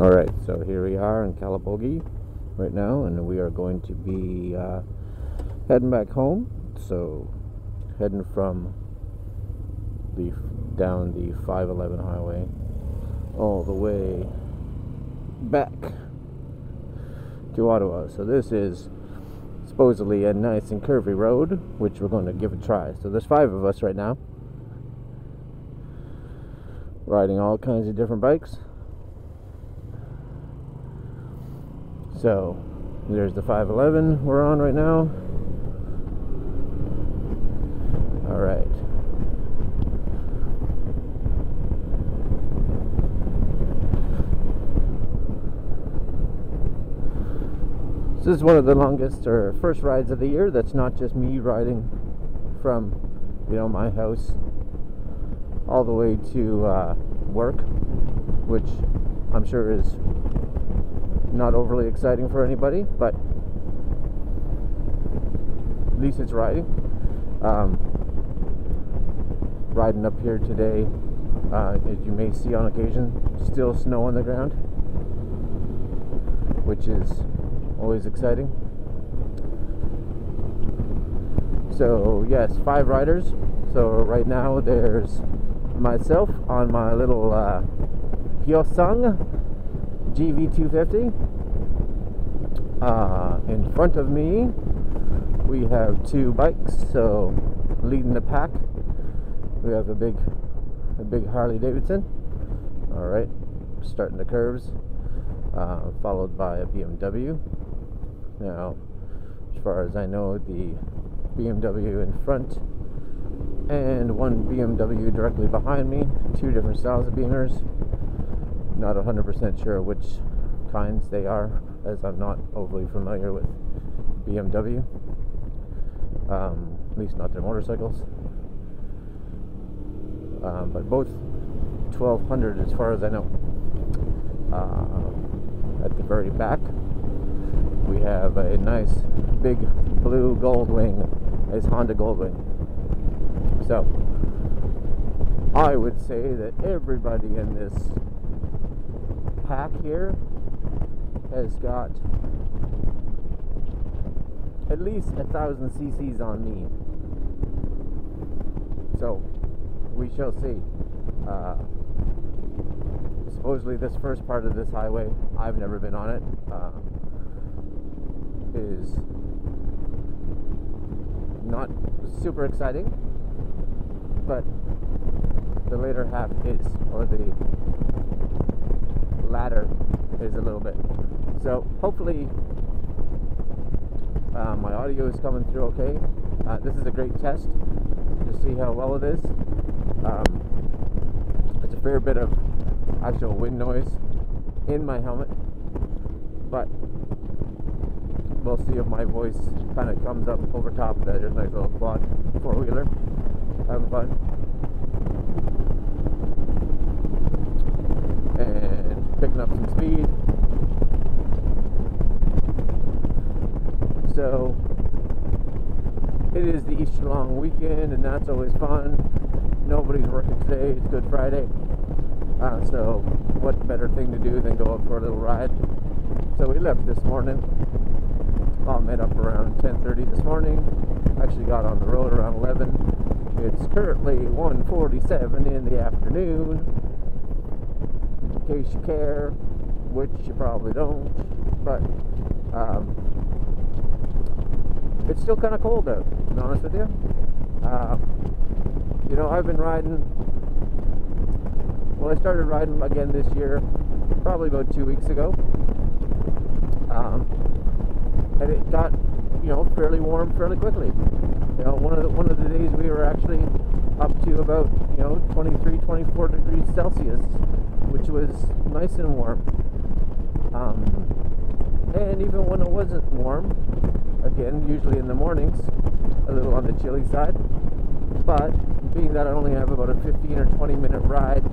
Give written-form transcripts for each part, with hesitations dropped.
Alright, so here we are in Calabogie right now, and we are going to be heading back home. So heading from down the 511 highway all the way back to Ottawa. So this is supposedly a nice and curvy road, which we're going to give a try. So there's 5 of us right now, riding all kinds of different bikes. So there's the 511 we're on right now. All right. This is one of the longest or first rides of the year. That's not just me riding from, my house all the way to work, which I'm sure is not overly exciting for anybody, but at least it's riding. Riding up here today, as you may see on occasion, still snow on the ground, which is always exciting. So yes, 5 riders. So right now there's myself on my little Hyosung GV250. In front of me we have 2 bikes, so leading the pack we have a big Harley Davidson. Alright, starting the curves, followed by a BMW. Now, as far as I know, the BMW in front and one BMW directly behind me, 2 different styles of Beamers. Not 100% sure which kinds they are, as I'm not overly familiar with BMW, at least not their motorcycles, but both 1200 as far as I know. At the very back we have a nice big blue Goldwing, a Honda Goldwing. So I would say that everybody in this pack here has got at least 1,000 cc's on me. So we shall see. Supposedly this first part of this highway, I've never been on it, is not super exciting, but the later half is, or the latter is a little bit. So hopefully my audio is coming through okay. This is a great test to see how well it is. It's a fair bit of actual wind noise in my helmet, but we'll see if my voice kind of comes up over top of that. There's a nice little quad 4-wheeler having fun, and picking up some speed. So it is the Easter long weekend, and that's always fun. Nobody's working today. It's Good Friday. So what better thing to do than go up for a little ride? So we left this morning. All met up around 10:30 this morning. Actually got on the road around 11. It's currently 1:47 in the afternoon, in case you care, which you probably don't, but it's still kind of cold out, to be honest with you. I've been riding. Well, I started riding again this year probably about 2 weeks ago, and it got fairly warm fairly quickly. One of the days we were actually up to about 23, 24 degrees Celsius, which was nice and warm. And even when it wasn't warm, again, usually in the mornings, a little on the chilly side, but being that I only have about a 15 or 20 minute ride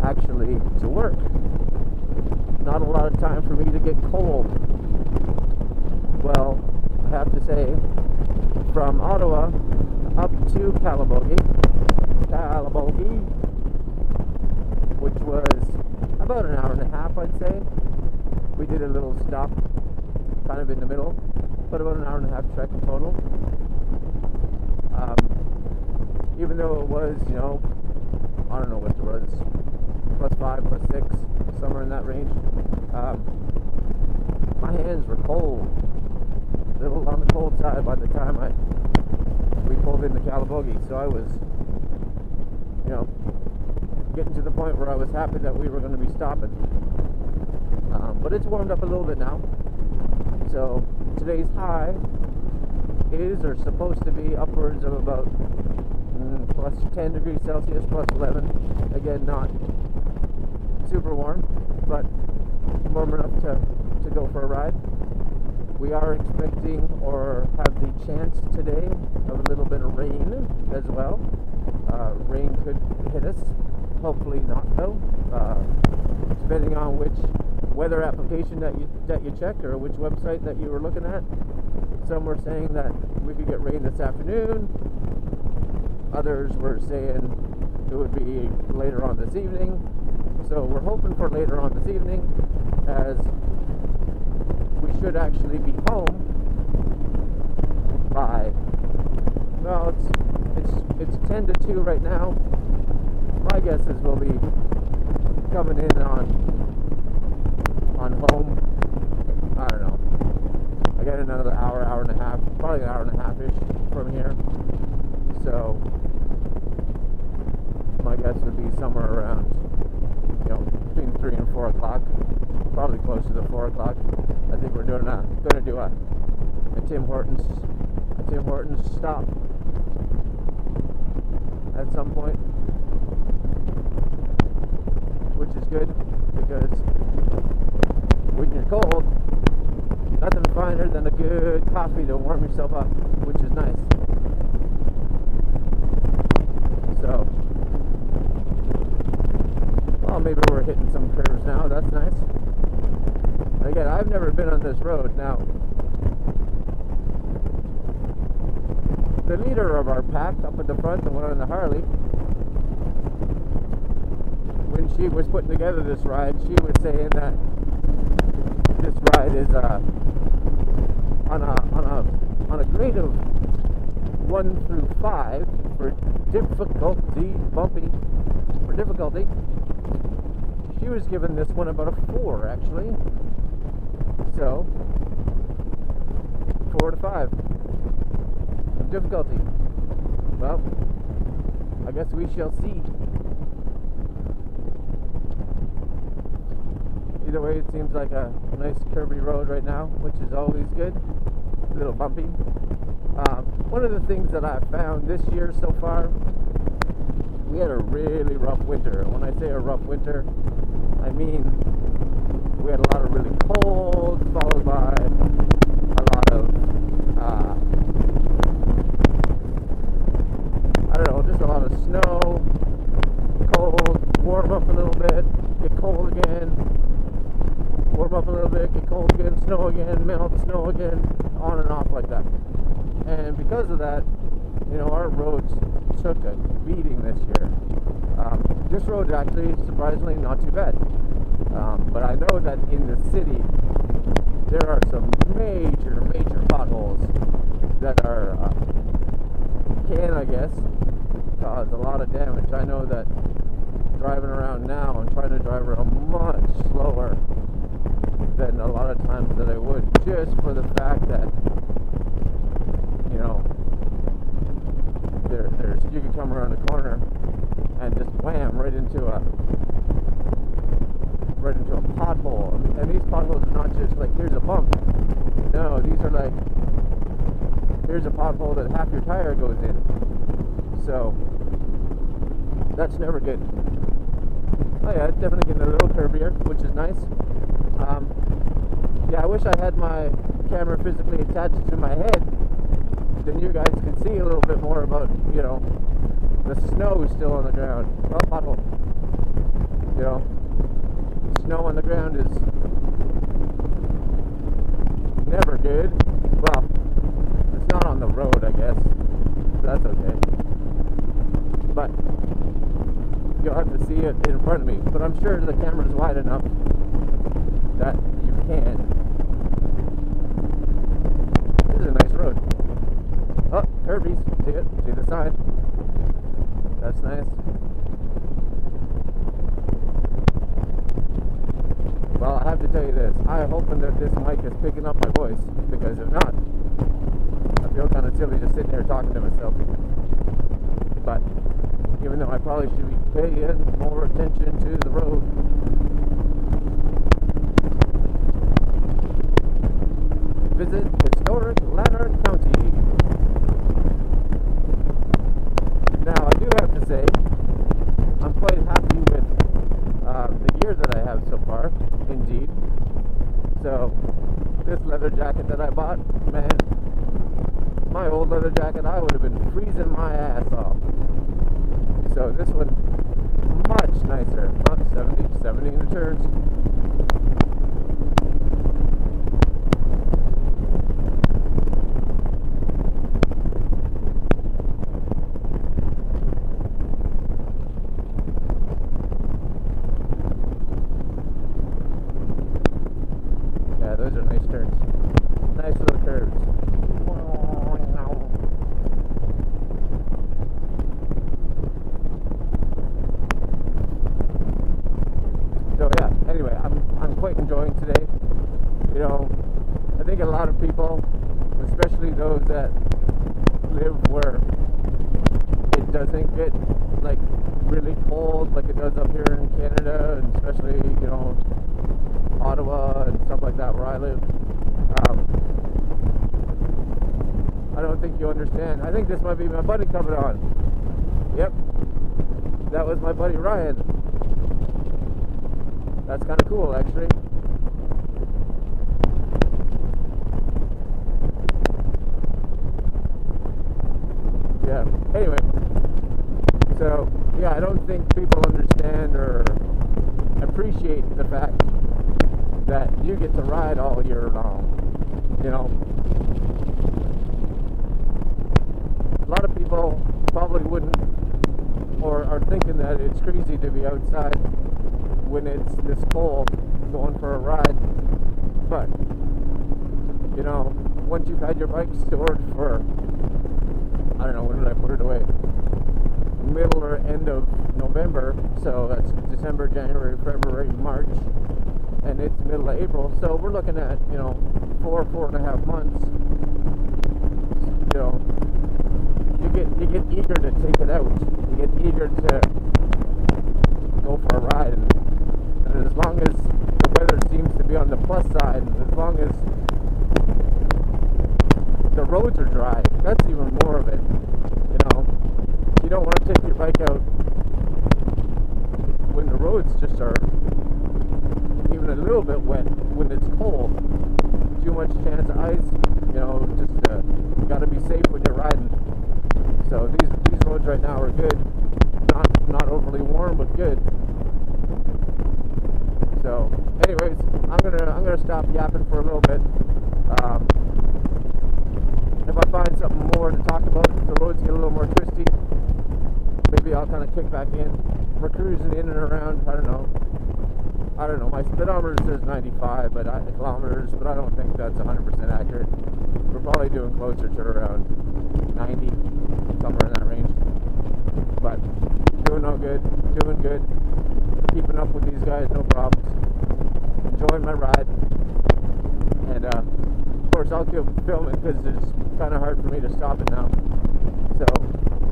actually to work, not a lot of time for me to get cold. Well, I have to say, from Ottawa up to Calabogie, which was about an hour and a half, I'd say. We did a little stop kind of in the middle, but about an hour and a half trek in total. Even though it was, you know, I don't know what it was, +5, +6, somewhere in that range. My hands were cold, a little on the cold side by the time we pulled into Calabogie. So I was, you know, getting to the point where I was happy that we were going to be stopping. But it's warmed up a little bit now. So today's high is or supposed to be upwards of about +10 degrees Celsius, +11. Again, not super warm, but warm enough to go for a ride. We are expecting or have the chance today of a little bit of rain as well. Rain could hit us, hopefully not though, depending on which weather application that you check or which website that you were looking at. Some were saying that we could get rain this afternoon. Others were saying it would be later on this evening. So we're hoping for later on this evening, as we should actually be home by, well, it's 10 to 2 right now. My guess is we'll be coming in on home, I don't know, again another hour and a half, probably an hour and a half-ish from here. So my guess would be somewhere around, you know, between 3 and 4 o'clock, probably closer to 4 o'clock. I think we're going to do a Tim Hortons stop at some point, which is good, because when you're cold, nothing finer than a good coffee to warm yourself up, which is nice. So, well, maybe we're hitting some curves now. That's nice. Again, I've never been on this road. Now, the leader of our pack up at the front, the one on the Harley, when she was putting together this ride, she was saying that this ride is on a grade of 1 through 5 for difficulty. She was giving this one about a 4, actually. So 4 to 5 of difficulty. Well, I guess we shall see. Either way, it seems like a nice curvy road right now, which is always good. A little bumpy. One of the things that I've found this year so far, we had a really rough winter. When I say a rough winter, I mean we had a lot of really cold, followed by a lot of, I don't know, just a lot of snow, cold, warm up a little bit, get cold again, warm up a little bit, get cold again, snow again, melt, snow again, on and off like that. And because of that, you know, our roads took a beating this year. This road is actually, surprisingly, not too bad. But I know that in the city, there are some major potholes that are, can, I guess, cause a lot of damage. I know that driving around now, I'm trying to drive around much slower than a lot of times that I would, just for the fact that, you know, there's you can come around the corner and just wham right into a pothole. And these potholes are not just like, here's a bump. No, these are like, here's a pothole that half your tire goes in. So that's never good. Oh yeah, it's definitely getting a little curvier, which is nice. Yeah, I wish I had my camera physically attached to my head, then you guys could see a little bit more about, you know, the snow still on the ground. Well, pothole. You know, snow on the ground is never good. Well, it's not on the road, I guess. That's okay. But you'll have to see it in front of me, but I'm sure the camera's wide enough that you can. This is a nice road. Oh, Kirby's. See it? See the sign? That's nice. Well, I have to tell you this. I'm hoping that this mic is picking up my voice, because if not, I feel kind of silly just sitting here talking to myself. But even though I probably should be paying more attention to the road. Visit historic Lanark County. Now, I do have to say, I'm quite happy with the gear that I have so far, indeed. So, this leather jacket that I bought, man, my old leather jacket, I would have been freezing my ass off. So this one, much nicer. Huh? 70 in the turns. Yeah, those are nice turns. Nice little curves. So yeah, anyway, I'm quite enjoying today. You know, I think a lot of people, especially those that live where it doesn't get like really cold like it does up here in Canada, and especially, you know, Ottawa and stuff like that where I live. I don't think you understand. I think this might be my buddy coming on. Yep, that was my buddy Ryan. That's kind of cool, actually. Yeah, anyway. So, yeah, I don't think people understand or appreciate the fact that you get to ride all year long. You know, a lot of people probably wouldn't, or are thinking that it's crazy to be outside when it's this cold going for a ride. But, you know, once you've had your bike stored for, I don't know, when did I put it away? Middle or end of November, so that's December, January, February, March, and it's middle of April, so we're looking at, you know, 4.5 months. You know, you get eager to take it out. You get eager to go for a ride, and as long as the weather seems to be on the plus side, and as long as the roads are dry, that's even more of it. You know, you don't want to take your bike out when the roads just are even a little bit wet, when it's cold. Too much chance of ice, you know, just you got to be safe when you're riding. So these roads right now are good, not overly warm, but good. So, anyways, I'm gonna stop yapping for a little bit. If I find something more to talk about, if the roads get a little more twisty, maybe I'll kind of kick back in. We're cruising in and around, I don't know, my speedometer says 95 kilometers, but I don't think that's 100% accurate. We're probably doing closer to around 90, somewhere in that range. But doing good, keeping up with these guys, no problems. Enjoying my ride, and of course I'll keep filming because it's kind of hard for me to stop it now. So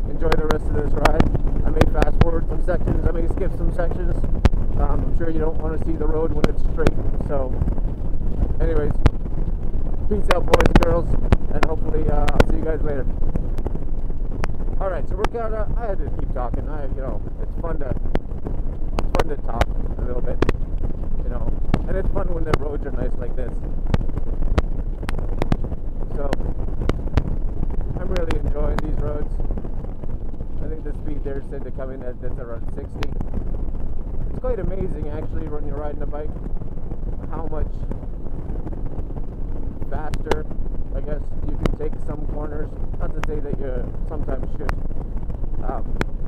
enjoy the rest of this ride. I may fast forward some sections, I may skip some sections. I'm sure you don't want to see the road when it's straight. So anyways, peace out, boys and girls, and hopefully I'll see you guys later. Alright, so we're kind of, I had to keep talking. You know, it's fun to talk a little bit, you know, and it's fun when the roads are nice like this. So I'm really enjoying these roads. I think the speed there said to come in at that's around 60. It's quite amazing actually when you're riding a bike how much faster, I guess, you can take some corners. Not to say that you sometimes should,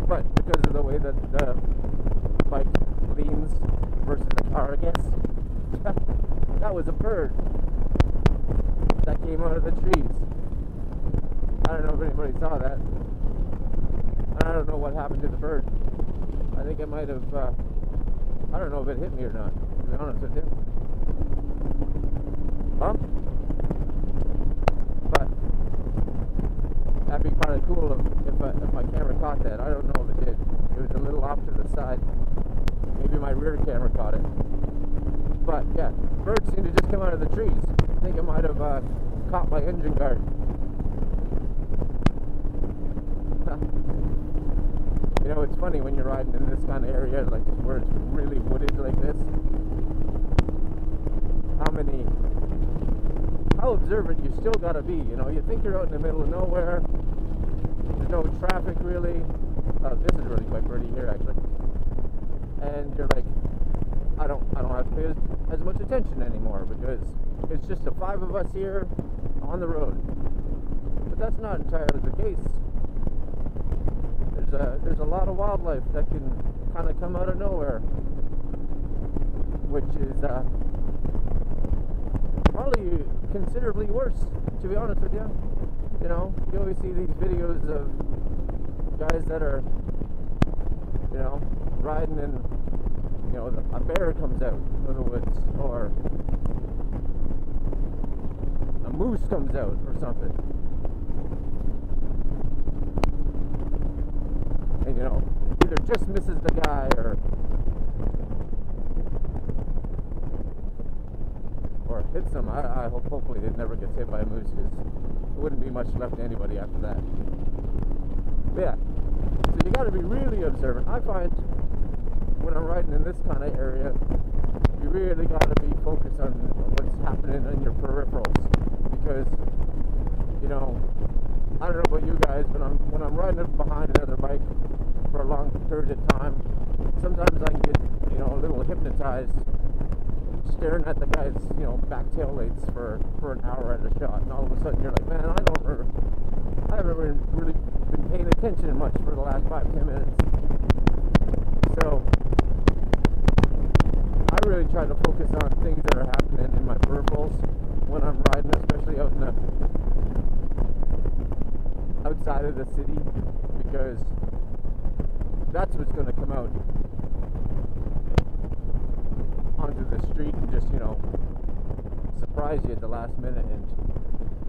but because of the way that the bike Or I guess that was a bird that came out of the trees. I don't know if anybody saw that. I don't know what happened to the bird. I think it might have, I don't know if it hit me or not, to be honest with you. But that'd be kind of cool if my camera caught that. I don't know if it did. It was a little off to the side. Maybe my rear camera caught it. But yeah, birds seem to just come out of the trees. I think it might have caught my engine guard. You know, it's funny when you're riding in this kind of area, like where it's really wooded like this, how observant you still gotta be. You know, you think you're out in the middle of nowhere, there's no traffic really. This is really quite pretty here actually, and you're like, I don't have to pay as much attention anymore because it's just the 5 of us here on the road. But that's not entirely the case. There's a lot of wildlife that can kind of come out of nowhere, which is probably considerably worse, to be honest with you. You know, you always see these videos of guys that are, you know, riding and, you know, a bear comes out of the woods, or a moose comes out or something. And, you know, either just misses the guy or hits him. I hope hopefully it never gets hit by a moose, because there wouldn't be much left to anybody after that. But yeah, so you got to be really observant. I find when I'm riding in this kind of area, you really got to be focused on what's happening in your peripherals, because, you know, I don't know about you guys, but when I'm riding up behind another bike for a long period of time, sometimes I can get, you know, a little hypnotized staring at the guy's, you know, back tail lights for an hour at a shot, and all of a sudden you're like, man, I haven't really been paying attention much for the last 5-10 minutes. So I really try to focus on things that are happening in my peripherals when I'm riding, especially out in the outside of the city, because that's what's going to come out onto the street and just, you know, surprise you at the last minute. And,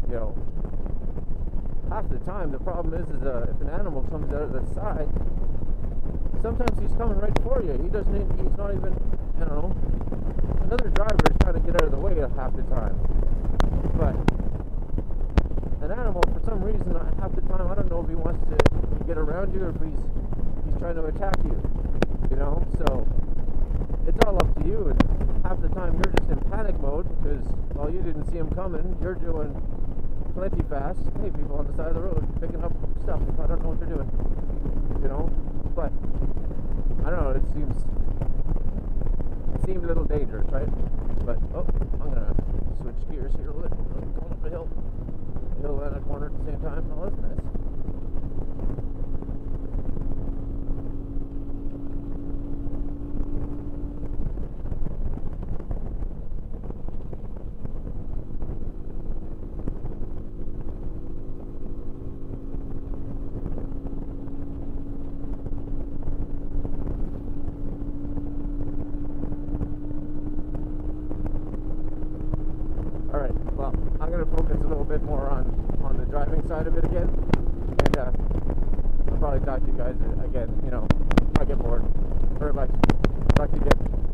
you know, half the time the problem is if an animal comes out of the side, sometimes he's coming right for you. He's not even, you know, another driver is trying to get out of the way half the time. But an animal, for some reason, half the time, I don't know if he wants to get around you or if he's trying to attack you, you know. So it's all up to you, and half the time you're just in panic mode because, well, you didn't see him coming. You're doing plenty fast. Hey, people on the side of the road picking up stuff. I don't know what they're doing, you know. But I don't know. It seemed a little dangerous, right? But I'm gonna switch gears here a little bit. Going up a hill and a corner at the same time. Oh, that's nice. I'm going to focus a little bit more on the driving side of it again, and I'll probably talk to you guys again, you know, if I get bored, or like, talk to you again